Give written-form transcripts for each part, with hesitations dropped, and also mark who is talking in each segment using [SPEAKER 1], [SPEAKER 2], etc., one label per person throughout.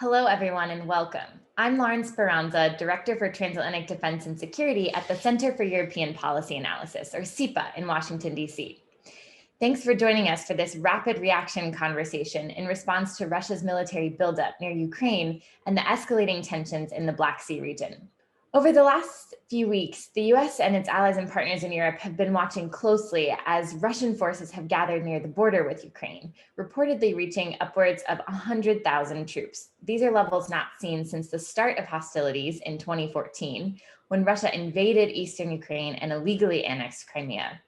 [SPEAKER 1] Hello, everyone, and welcome. I'm Lauren Speranza, Director for Transatlantic Defense and Security at the Center for European Policy Analysis, or CEPA, in Washington, D.C. Thanks for joining us for this rapid reaction conversation in response to Russia's military buildup near Ukraine and the escalating tensions in the Black Sea region. Over the last few weeks, the U.S. and its allies and partners in Europe have been watching closely as Russian forces have gathered near the border with Ukraine, reportedly reaching upwards of 100,000 troops. These are levels not seen since the start of hostilities in 2014, when Russia invaded eastern Ukraine and illegally annexed Crimea.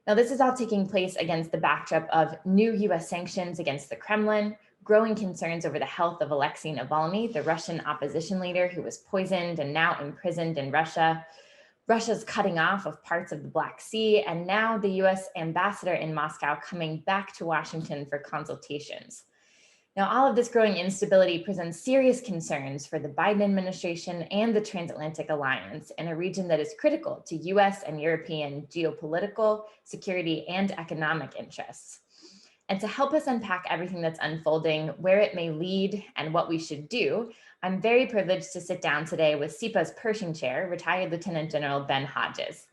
[SPEAKER 1] Now, this is all taking place against the backdrop of new U.S. sanctions against the Kremlin, growing concerns over the health of Alexei Navalny, the Russian opposition leader who was poisoned and now imprisoned in Russia, Russia's cutting off of parts of the Black Sea, and now the U.S. ambassador in Moscow coming back to Washington for consultations. Now, all of this growing instability presents serious concerns for the Biden administration and the Transatlantic alliance in a region that is critical to U.S. and European geopolitical, security, and economic interests. And to help us unpack everything that's unfolding, where it may lead, and what we should do, I'm very privileged to sit down today with CEPA's Pershing chair, retired Lieutenant General Ben Hodges.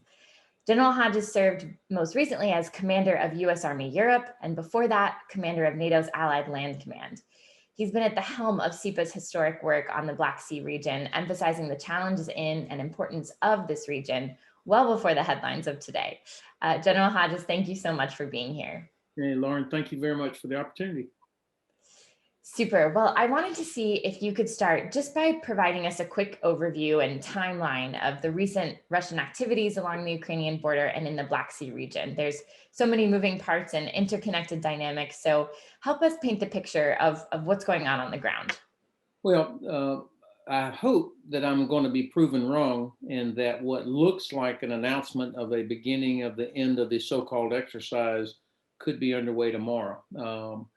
[SPEAKER 1] General Hodges served most recently as Commander of U.S. Army Europe, and before that, Commander of NATO's Allied Land Command. He's been at the helm of CEPA's historic work on the Black Sea region, emphasizing the challenges in and importance of this region well before the headlines of today. General Hodges, thank you so much for being here.
[SPEAKER 2] Hey, Lauren, thank you very much for the opportunity.
[SPEAKER 1] Super. Well, I wanted to see if you could start just by providing us a quick overview and timeline of the recent Russian activities along the Ukrainian border and in the Black Sea region. There's so many moving parts and interconnected dynamics. So help us paint the picture of what's going on the ground.
[SPEAKER 2] Well, I hope that I'm going to be proven wrong and that what looks like an announcement of a beginning of the end of the so-called exercise could be underway tomorrow.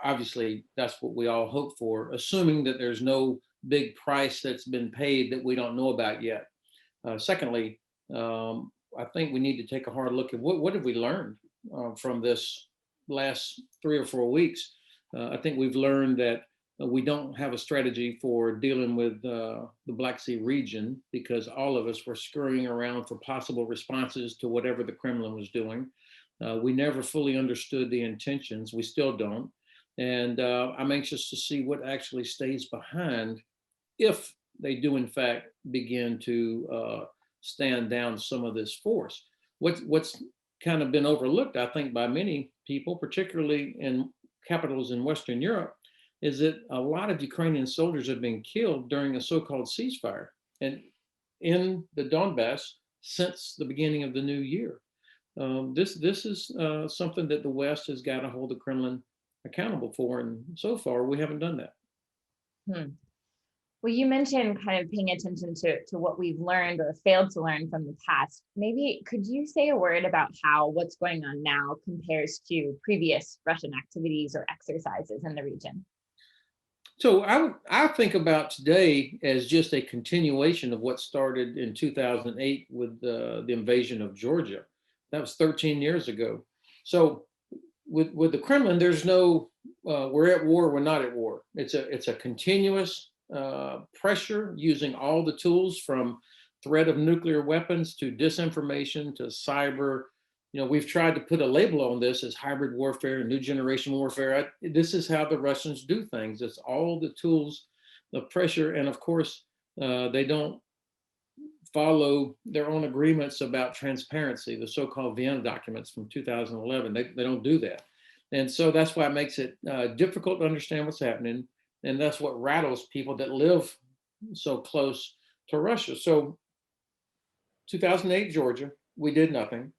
[SPEAKER 2] Obviously, that's what we all hope for, assuming that there's no big price that's been paid that we don't know about yet. Secondly, I think we need to take a hard look at what have we learned from this last 3 or 4 weeks. I think we've learned that we don't have a strategy for dealing with the Black Sea region because all of us were scurrying around for possible responses to whatever the Kremlin was doing. We never fully understood the intentions. We still don't. And I'm anxious to see what actually stays behind if they do, in fact, begin to stand down some of this force. What's kind of been overlooked, I think, by many people, particularly in capitals in Western Europe, is that a lot of Ukrainian soldiers have been killed during a so-called ceasefire and in the Donbass since the beginning of the new year. This is something that the West has got to hold the Kremlin accountable for, and so far we haven't done that.
[SPEAKER 1] Well, you mentioned kind of paying attention to what we've learned or failed to learn from the past. Maybe could you say a word about how what's going on now compares to previous Russian activities or exercises in the region?
[SPEAKER 2] So I think about today as just a continuation of what started in 2008 with the invasion of Georgia. That was 13 years ago. So with the Kremlin, there's no we're at war, we're not at war. It's a continuous pressure using all the tools from threat of nuclear weapons to disinformation to cyber. We've tried to put a label on this as hybrid warfare, new generation warfare. This is how the Russians do things. It's all the tools of pressure. And of course, they don't follow their own agreements about transparency, the so-called Vienna documents from 2011. They don't do that. And so that's why it makes it difficult to understand what's happening. And that's what rattles people that live so close to Russia. So 2008, Georgia, we did nothing.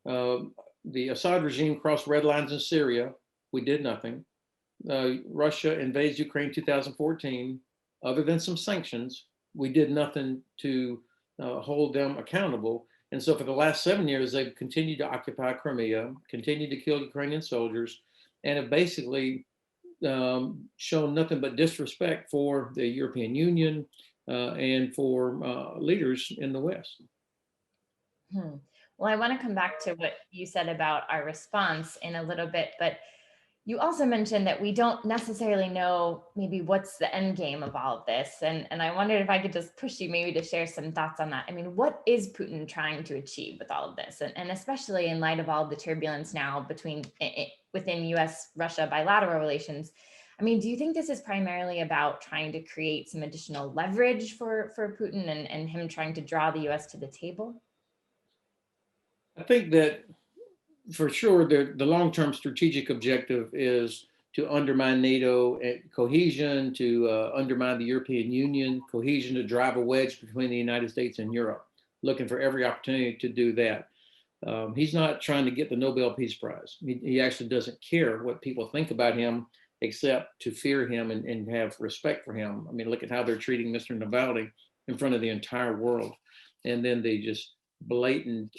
[SPEAKER 2] The Assad regime crossed red lines in Syria. We did nothing. Russia invades Ukraine 2014. Other than some sanctions, we did nothing to hold them accountable. And so for the last 7 years, they've continued to occupy Crimea, continued to kill Ukrainian soldiers, and have basically shown nothing but disrespect for the European Union and for leaders in the West.
[SPEAKER 1] Well, I want to come back to what you said about our response in a little bit, but You also mentioned that we don't necessarily know maybe what's the end game of all of this. And I wondered if I could just push you maybe to share some thoughts on that. I mean, what is Putin trying to achieve with all of this? And especially in light of all the turbulence now within US-Russia bilateral relations. I mean, do you think this is primarily about trying to create some additional leverage for Putin and him trying to draw the US to the table?
[SPEAKER 2] I think that for sure, the long-term strategic objective is to undermine NATO cohesion, to undermine the European Union cohesion, to drive a wedge between the United States and Europe, looking for every opportunity to do that. He's not trying to get the Nobel Peace Prize. He actually doesn't care what people think about him, except to fear him and have respect for him. I mean, look at how they're treating Mr. Navalny in front of the entire world. And then they just blatant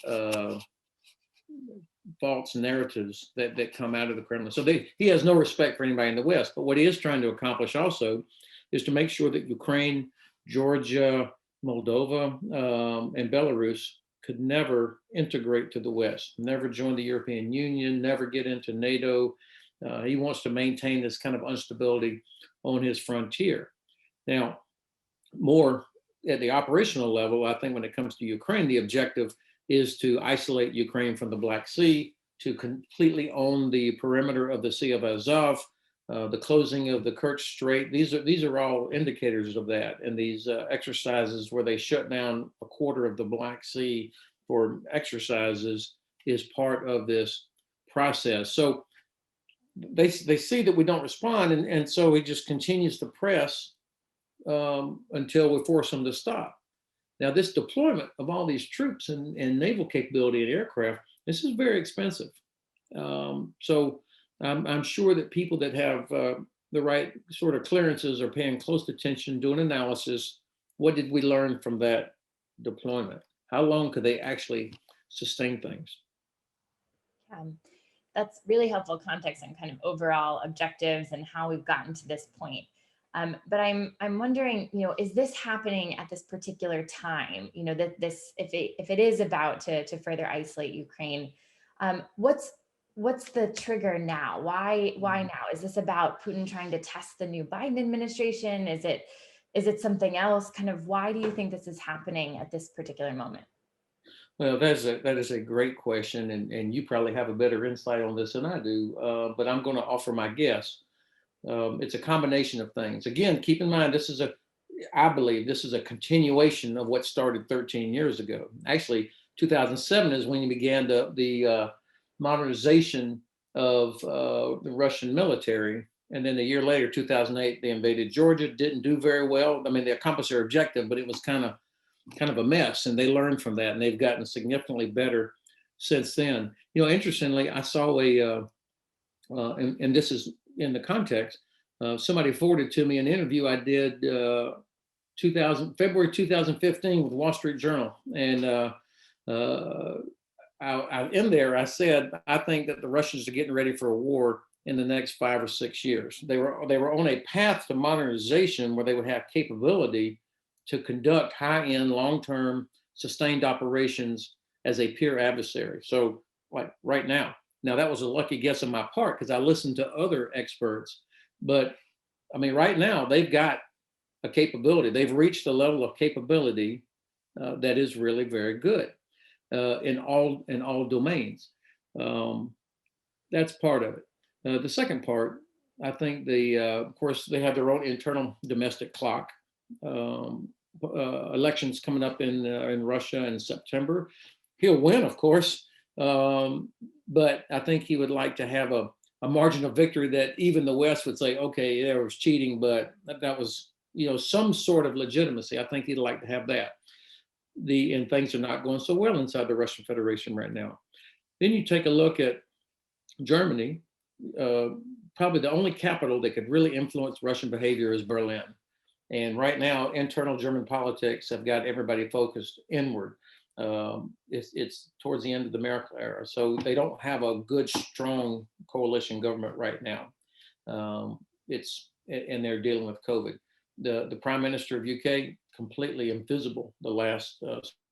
[SPEAKER 2] false narratives that come out of the Kremlin. So he has no respect for anybody in the West. But what he is trying to accomplish also is to make sure that Ukraine, Georgia, Moldova, and Belarus could never integrate to the West, never join the European Union, never get into NATO. He wants to maintain this kind of instability on his frontier. Now, more at the operational level, I think when it comes to Ukraine, the objective is to isolate Ukraine from the Black Sea, to completely own the perimeter of the Sea of Azov, the closing of the Kerch Strait. These are all indicators of that. And these exercises where they shut down a quarter of the Black Sea for exercises is part of this process. So they see that we don't respond, and so he just continues to press until we force them to stop. Now, this deployment of all these troops and naval capability and aircraft, this is very expensive. So I'm sure that people that have the right sort of clearances are paying close attention, doing analysis. What did we learn from that deployment? How long could they actually sustain things?
[SPEAKER 1] That's really helpful context on kind of overall objectives and how we've gotten to this point. But I'm wondering, is this happening at this particular time? That this, if it is about to further isolate Ukraine, what's the trigger now? Why now? Is this about Putin trying to test the new Biden administration? Is it something else? Kind of why do you think this is happening at this particular moment?
[SPEAKER 2] Well, that is a great question, and you probably have a better insight on this than I do. But I'm going to offer my guess. It's a combination of things. Again, keep in mind, I believe this is a continuation of what started 13 years ago. Actually, 2007 is when you began the modernization of the Russian military. And then a year later, 2008, they invaded Georgia, didn't do very well. I mean, they accomplished their objective, but it was kind of a mess. And they learned from that, and they've gotten significantly better since then. Interestingly, I saw and this is in the context, somebody forwarded to me an interview I did February 2015 with Wall Street Journal. And in there, I said, I think that the Russians are getting ready for a war in the next 5 or 6 years. They were on a path to modernization where they would have capability to conduct high-end, long-term, sustained operations as a peer adversary. So like right now. Now, that was a lucky guess on my part because I listened to other experts. But I mean, right now, they've got a capability. They've reached a level of capability that is really very good in all domains. That's part of it. The second part, I think of course, they have their own internal domestic clock. Elections coming up in Russia in September. He'll win, of course. But I think he would like to have a margin of victory that even the West would say, okay, there was cheating, but that was, some sort of legitimacy. I think he'd like to have that. And things are not going so well inside the Russian Federation right now. Then you take a look at Germany. Probably the only capital that could really influence Russian behavior is Berlin. And right now, internal German politics have got everybody focused inward. It's towards the end of the Merkel era, so they don't have a good, strong coalition government right now. And they're dealing with COVID. The Prime Minister of UK completely invisible the last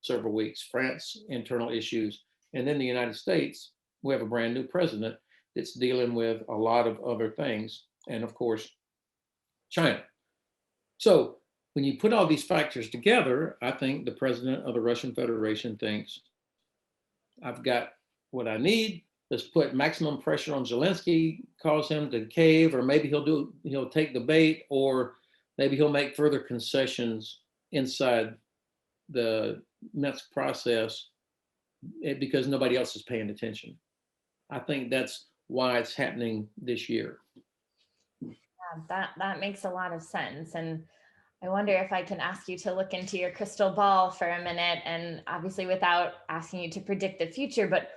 [SPEAKER 2] several weeks. France, internal issues, and then the United States. We have a brand new president, that's dealing with a lot of other things, and of course, China. So when you put all these factors together, I think the president of the Russian Federation thinks, I've got what I need. Let's put maximum pressure on Zelensky, cause him to cave, or maybe he'll take the bait, or maybe he'll make further concessions inside the Minsk process because nobody else is paying attention. I think that's why it's happening this year.
[SPEAKER 1] That makes a lot of sense. And I wonder if I can ask you to look into your crystal ball for a minute, and obviously without asking you to predict the future, but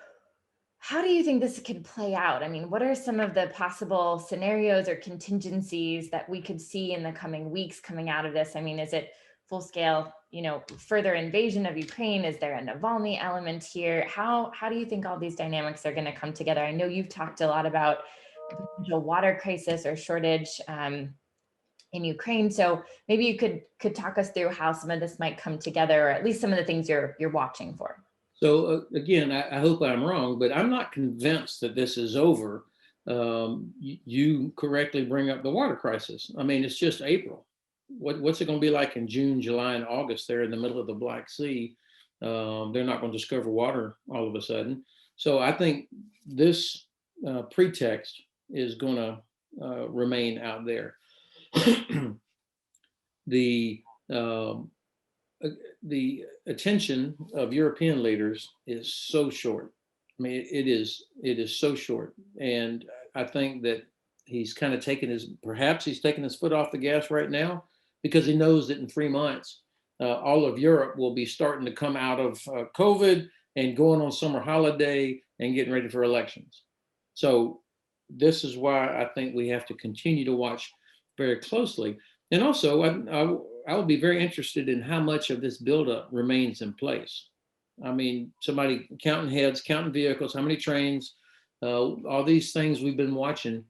[SPEAKER 1] how do you think this could play out? I mean, what are some of the possible scenarios or contingencies that we could see in the coming weeks coming out of this? I mean, is it full scale, further invasion of Ukraine? Is there a Navalny element here? How do you think all these dynamics are going to come together? I know you've talked a lot about the potential water crisis or shortage in Ukraine. So maybe you could talk us through how some of this might come together, or at least some of the things you're watching for.
[SPEAKER 2] So again, I hope I'm wrong, but I'm not convinced that this is over. You correctly bring up the water crisis. I mean, it's just April. What's it going to be like in June, July, and August there in the middle of the Black Sea? They're not going to discover water all of a sudden. So I think this pretext is going to remain out there. The attention of European leaders is so short. I mean, it is so short, and I think that he's kind of perhaps he's taking his foot off the gas right now, because he knows that in 3 months, all of Europe will be starting to come out of COVID and going on summer holiday and getting ready for elections. So this is why I think we have to continue to watch very closely. And also, I will be very interested in how much of this buildup remains in place. I mean, somebody counting heads, counting vehicles, how many trains, all these things we've been watching,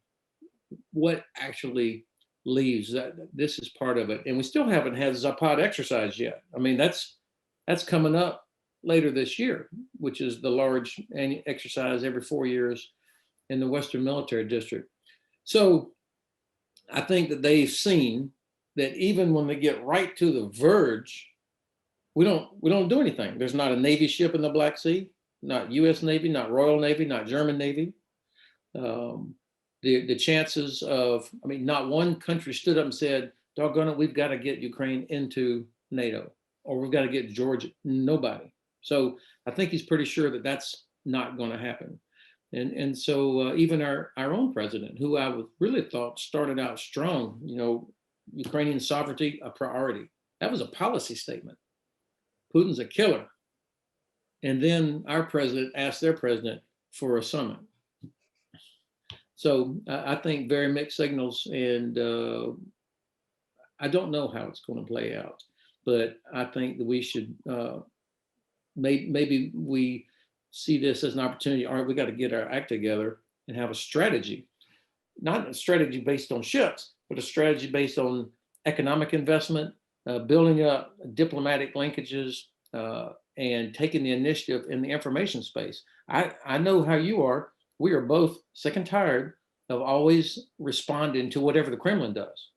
[SPEAKER 2] what actually leaves. This is part of it. And we still haven't had Zapad exercise yet. I mean, that's coming up later this year, which is the large exercise every 4 years in the Western Military District. So I think that they've seen that even when they get right to the verge, we don't do anything. There's not a Navy ship in the Black Sea, not U.S. Navy, not Royal Navy, not German Navy. The chances of, I mean, not one country stood up and said, doggone it, we've got to get Ukraine into NATO, or we've got to get Georgia. Nobody. So I think he's pretty sure that that's not going to happen. And so even our own president, who I really thought started out strong, Ukrainian sovereignty, a priority. That was a policy statement. Putin's a killer. And then our president asked their president for a summit. So I think very mixed signals, and I don't know how it's going to play out, but I think that we should, maybe we see this as an opportunity. All right, we got to get our act together and have a strategy, not a strategy based on ships, but a strategy based on economic investment, building up diplomatic linkages, and taking the initiative in the information space. I know how you are. We are both sick and tired of always responding to whatever the Kremlin does.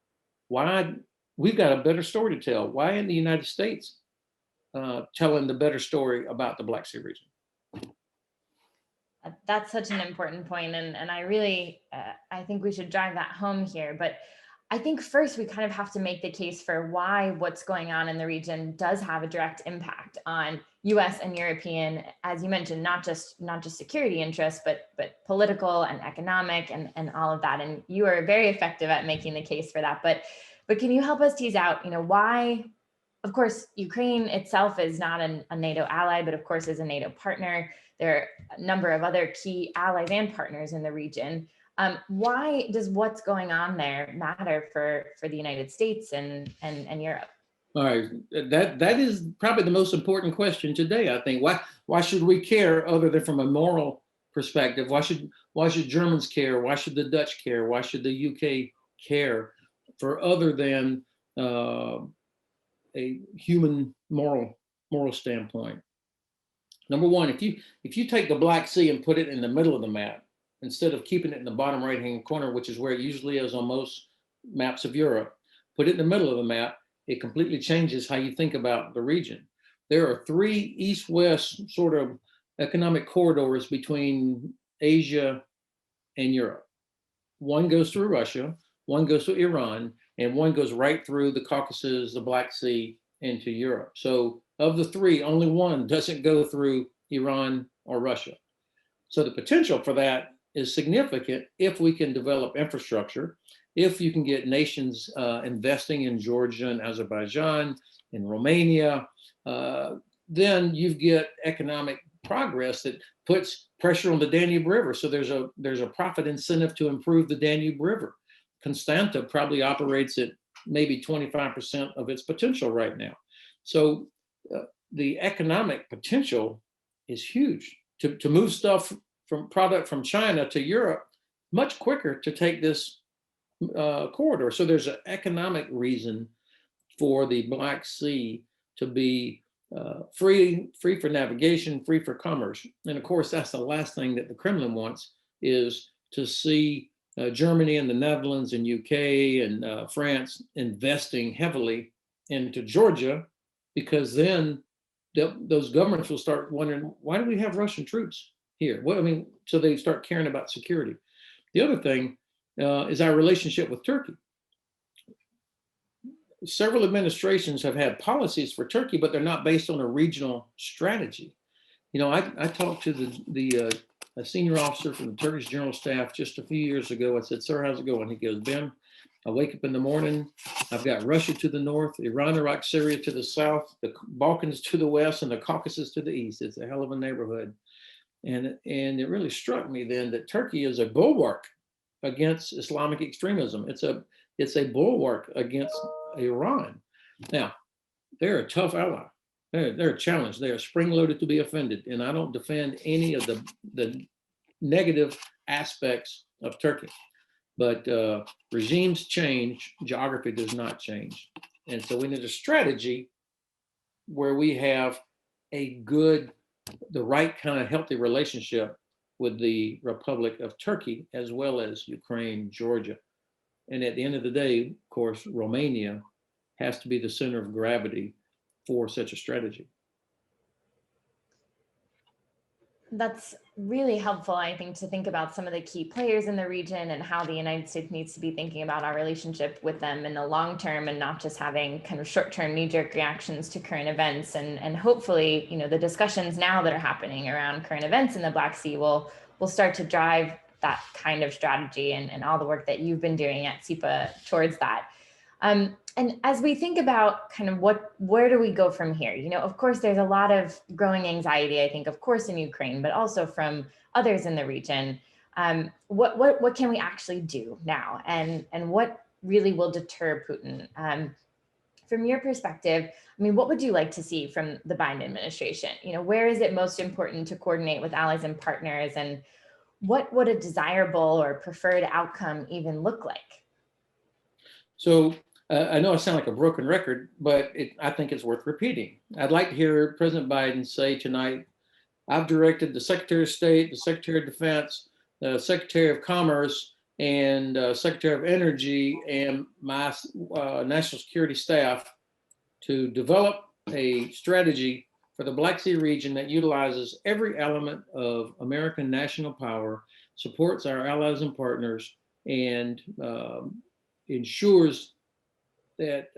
[SPEAKER 2] Why? We've got a better story to tell. Why in the United States telling the better story about the Black Sea region?
[SPEAKER 1] That's such an important point, and I really I think we should drive that home here. But I think first we kind of have to make the case for why what's going on in the region does have a direct impact on U.S. and European, as you mentioned, not just security interests, but political and economic and all of that. And you are very effective at making the case for that. But can you help us tease out, why? Of course, Ukraine itself is not a NATO ally, but of course is a NATO partner. There are a number of other key allies and partners in the region. Why does what's going on there matter for the United States and Europe?
[SPEAKER 2] All right, that is probably the most important question today. I think why should we care other than from a moral perspective? Why should Germans care? Why should the Dutch care? Why should the UK care for other than a human moral standpoint? Number one, if you take the Black Sea and put it in the middle of the map, instead of keeping it in the bottom right-hand corner, which is where it usually is on most maps of Europe, put it in the middle of the map. It completely changes how you think about the region. There are three east-west sort of economic corridors between Asia and Europe. One goes through Russia, one goes through Iran, and one goes right through the Caucasus, the Black Sea, into Europe. So of the three, only one doesn't go through Iran or Russia. So the potential for that is significant if we can develop infrastructure, if you can get nations investing in Georgia and Azerbaijan, in Romania, then you get economic progress that puts pressure on the Danube River. So there's a profit incentive to improve the Danube River. Constanta probably operates at maybe 25% of its potential right now. So the economic potential is huge to move stuff from product from China to Europe much quicker to take this corridor. So there's an economic reason for the Black Sea to be free for navigation, free for commerce. And of course, that's the last thing that the Kremlin wants, is to see Germany and the Netherlands and UK and France investing heavily into Georgia, because then those governments will start wondering, why do we have Russian troops here? Well, I mean, so they start caring about security. The other thing is our relationship with Turkey. Several administrations have had policies for Turkey, but they're not based on a regional strategy. You know, I talked to a senior officer from the Turkish General Staff just a few years ago. I said, "Sir, how's it going?" He goes, "Ben, I wake up in the morning, I've got Russia to the north, Iran, Iraq, Syria to the south, the Balkans to the west, and the Caucasus to the east. It's a hell of a neighborhood." And it really struck me then that Turkey is a bulwark against Islamic extremism. It's a bulwark against Iran. Now, they're a tough ally. They're a challenge. They are spring-loaded to be offended. And I don't defend any of the negative aspects of Turkey. But regimes change, geography does not change. And so we need a strategy where we have the right kind of healthy relationship with the Republic of Turkey, as well as Ukraine, Georgia. And at the end of the day, of course, Romania has to be the center of gravity for such a strategy.
[SPEAKER 1] That's really helpful, I think, to think about some of the key players in the region and how the United States needs to be thinking about our relationship with them in the long term, and not just having kind of short-term knee-jerk reactions to current events. And hopefully, you know, the discussions now that are happening around current events in the Black Sea will start to drive that kind of strategy and all the work that you've been doing at CEPA towards that. And as we think about kind of where do we go from here? You know, of course, there's a lot of growing anxiety, I think, of course, in Ukraine, but also from others in the region. What can we actually do now? And what really will deter Putin? From your perspective, I mean, what would you like to see from the Biden administration? You know, where is it most important to coordinate with allies and partners? And what would a desirable or preferred outcome even look like?
[SPEAKER 2] So I know I sound like a broken record, but I think it's worth repeating. I'd like to hear President Biden say tonight, "I've directed the Secretary of State, the Secretary of Defense, the Secretary of Commerce, and Secretary of Energy, and my national security staff to develop a strategy for the Black Sea region that utilizes every element of American national power, supports our allies and partners, and ensures that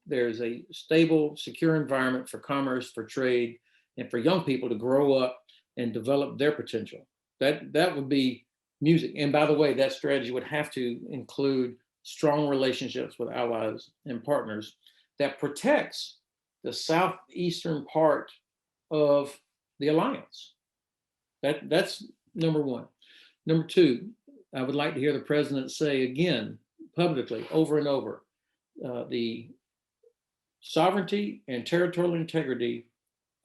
[SPEAKER 2] there's a stable, secure environment for commerce, for trade, and for young people to grow up and develop their potential." That would be music. And by the way, that strategy would have to include strong relationships with allies and partners that protects the southeastern part of the alliance. That's number one. Number two, I would like to hear the president say again, publicly, over and over, the sovereignty and territorial integrity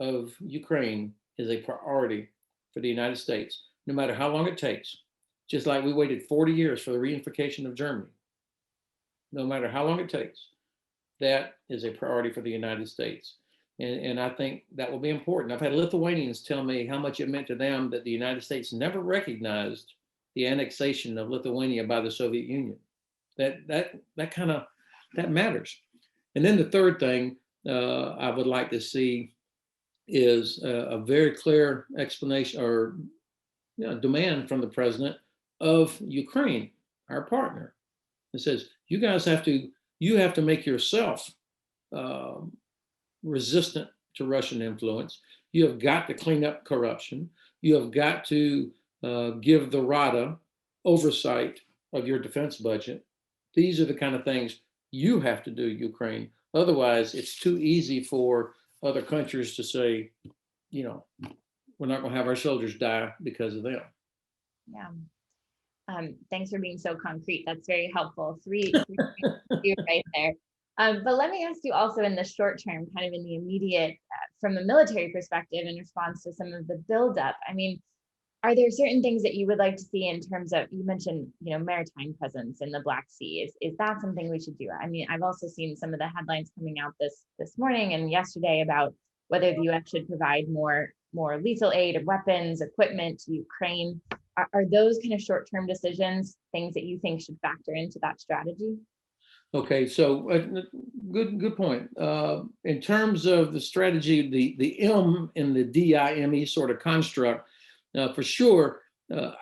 [SPEAKER 2] of Ukraine is a priority for the United States, no matter how long it takes. Just like we waited 40 years for the reunification of Germany. No matter how long it takes, that is a priority for the United States. And I think that will be important. I've had Lithuanians tell me how much it meant to them that the United States never recognized the annexation of Lithuania by the Soviet Union. That matters. And then the third thing I would like to see is a very clear explanation or demand from the president of Ukraine, our partner. It says, you have to make yourself resistant to Russian influence. You have got to clean up corruption. You have got to give the Rada oversight of your defense budget. These are the kind of things you have to do, Ukraine. Otherwise, it's too easy for other countries to say, we're not going to have our soldiers die because of them.
[SPEAKER 1] Yeah. Thanks for being so concrete. That's very helpful. Three right there. But let me ask you also in the short term, kind of in the immediate, from a military perspective, in response to some of the buildup. I mean, are there certain things that you would like to see in terms of, you mentioned, maritime presence in the Black Sea? Is that something we should do? I mean, I've also seen some of the headlines coming out this morning and yesterday about whether the U.S. should provide more lethal aid of weapons, equipment to Ukraine. Are those kind of short-term decisions things that you think should factor into that strategy?
[SPEAKER 2] Okay, so good point. In terms of the strategy, the M in the DIME sort of construct, for sure,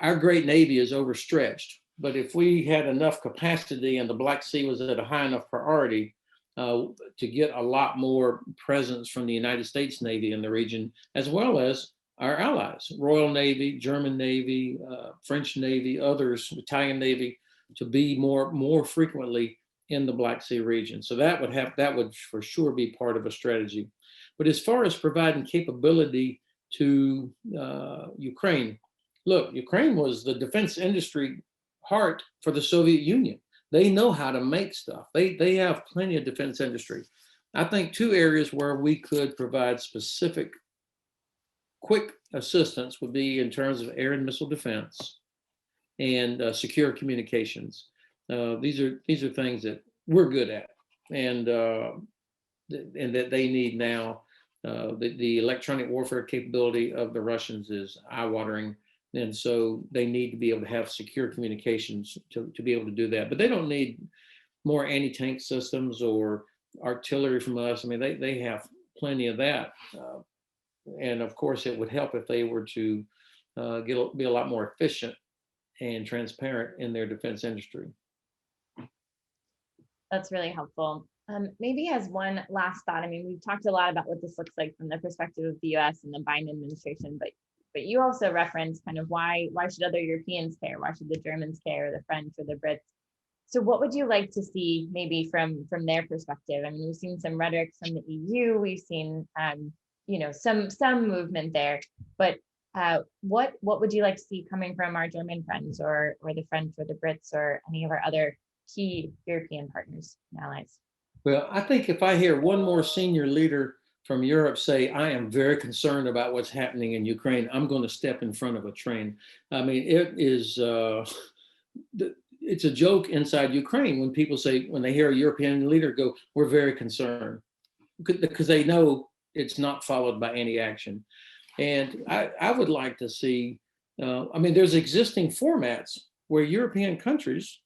[SPEAKER 2] our great Navy is overstretched. But if we had enough capacity and the Black Sea was at a high enough priority to get a lot more presence from the United States Navy in the region, as well as our allies, Royal Navy, German Navy, French Navy, others, Italian Navy, to be more frequently in the Black Sea region. So that would for sure be part of a strategy. But as far as providing capability to Ukraine, look, Ukraine was the defense industry heart for the Soviet Union. They know how to make stuff. They have plenty of defense industry. I think two areas where we could provide specific quick assistance would be in terms of air and missile defense and secure communications. These are things that we're good at, and that they need now. The electronic warfare capability of the Russians is eye-watering, and so they need to be able to have secure communications to be able to do that. But they don't need more anti-tank systems or artillery from us. I mean, they have plenty of that. And of course, it would help if they were to be a lot more efficient and transparent in their defense industry.
[SPEAKER 1] That's really helpful. Maybe as one last thought, I mean, we've talked a lot about what this looks like from the perspective of the U.S. and the Biden administration, but you also referenced kind of why should other Europeans care? Why should the Germans care, or the French, or the Brits? So what would you like to see maybe from their perspective? I mean, we've seen some rhetoric from the EU. We've seen some movement there, but what would you like to see coming from our German friends, or the French, or the Brits, or any of our other key European partners and allies?
[SPEAKER 2] Well, I think if I hear one more senior leader from Europe say, I am very concerned about what's happening in Ukraine, I'm going to step in front of a train. I mean, it's a joke inside Ukraine when people say, when they hear a European leader go, we're very concerned, because they know it's not followed by any action. And I would like to see, there's existing formats where European countries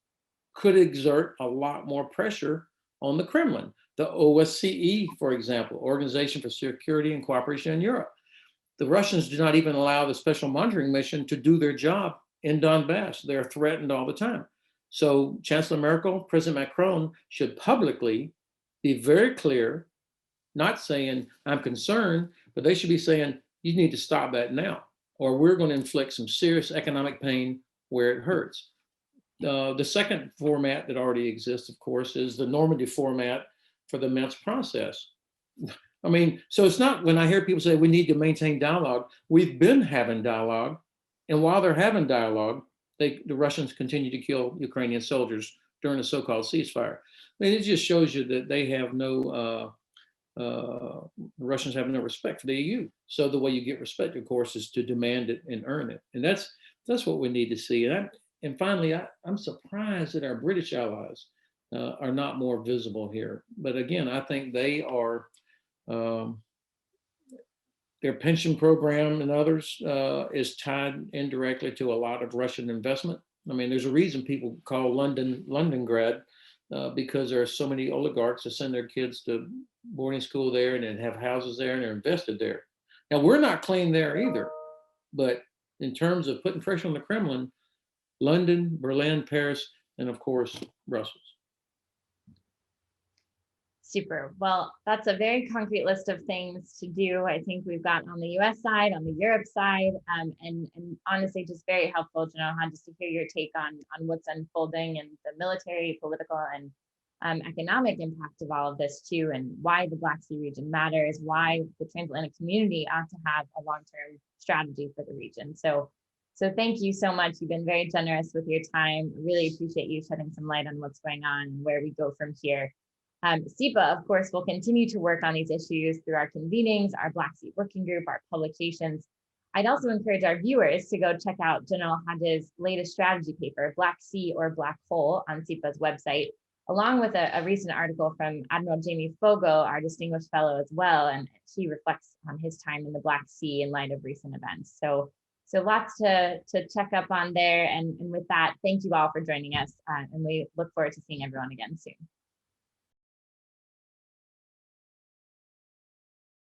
[SPEAKER 2] could exert a lot more pressure on the Kremlin. The OSCE, for example, Organization for Security and Cooperation in Europe. The Russians do not even allow the Special Monitoring Mission to do their job in Donbass. They're threatened all the time. So Chancellor Merkel, President Macron should publicly be very clear, not saying, I'm concerned, but they should be saying, you need to stop that now, or we're going to inflict some serious economic pain where it hurts. The second format that already exists, of course, is the Normandy format for the Minsk process. I mean, so it's not, when I hear people say we need to maintain dialogue, we've been having dialogue. And while they're having dialogue, the Russians continue to kill Ukrainian soldiers during the so-called ceasefire. I mean, it just shows you that they have the Russians have no respect for the EU. So the way you get respect, of course, is to demand it and earn it. And that's what we need to see. And finally, I'm surprised that our British allies are not more visible here. But again, I think they are their pension program and others is tied indirectly to a lot of Russian investment. I mean, there's a reason people call London Londongrad, because there are so many oligarchs that send their kids to boarding school there and then have houses there and they're invested there. Now, we're not claimed there either, but in terms of putting pressure on the Kremlin, London, Berlin, Paris, and of course, Brussels.
[SPEAKER 1] Super. Well, that's a very concrete list of things to do. I think we've got on the US side, on the Europe side, and honestly, just very helpful, General Hodges, to hear your take on what's unfolding and the military, political, and economic impact of all of this too, and why the Black Sea region matters, why the transatlantic community ought to have a long-term strategy for the region. So thank you so much. You've been very generous with your time. Really appreciate you shedding some light on what's going on and where we go from here. CEPA, of course, will continue to work on these issues through our convenings, our Black Sea Working Group, our publications. I'd also encourage our viewers to go check out General Hodges' latest strategy paper, Black Sea or Black Hole, on CEPA's website, along with a recent article from Admiral Jamie Fogo, our distinguished fellow as well, and he reflects on his time in the Black Sea in light of recent events. So lots to check up on there. And with that, thank you all for joining us, and we look forward to seeing everyone again soon.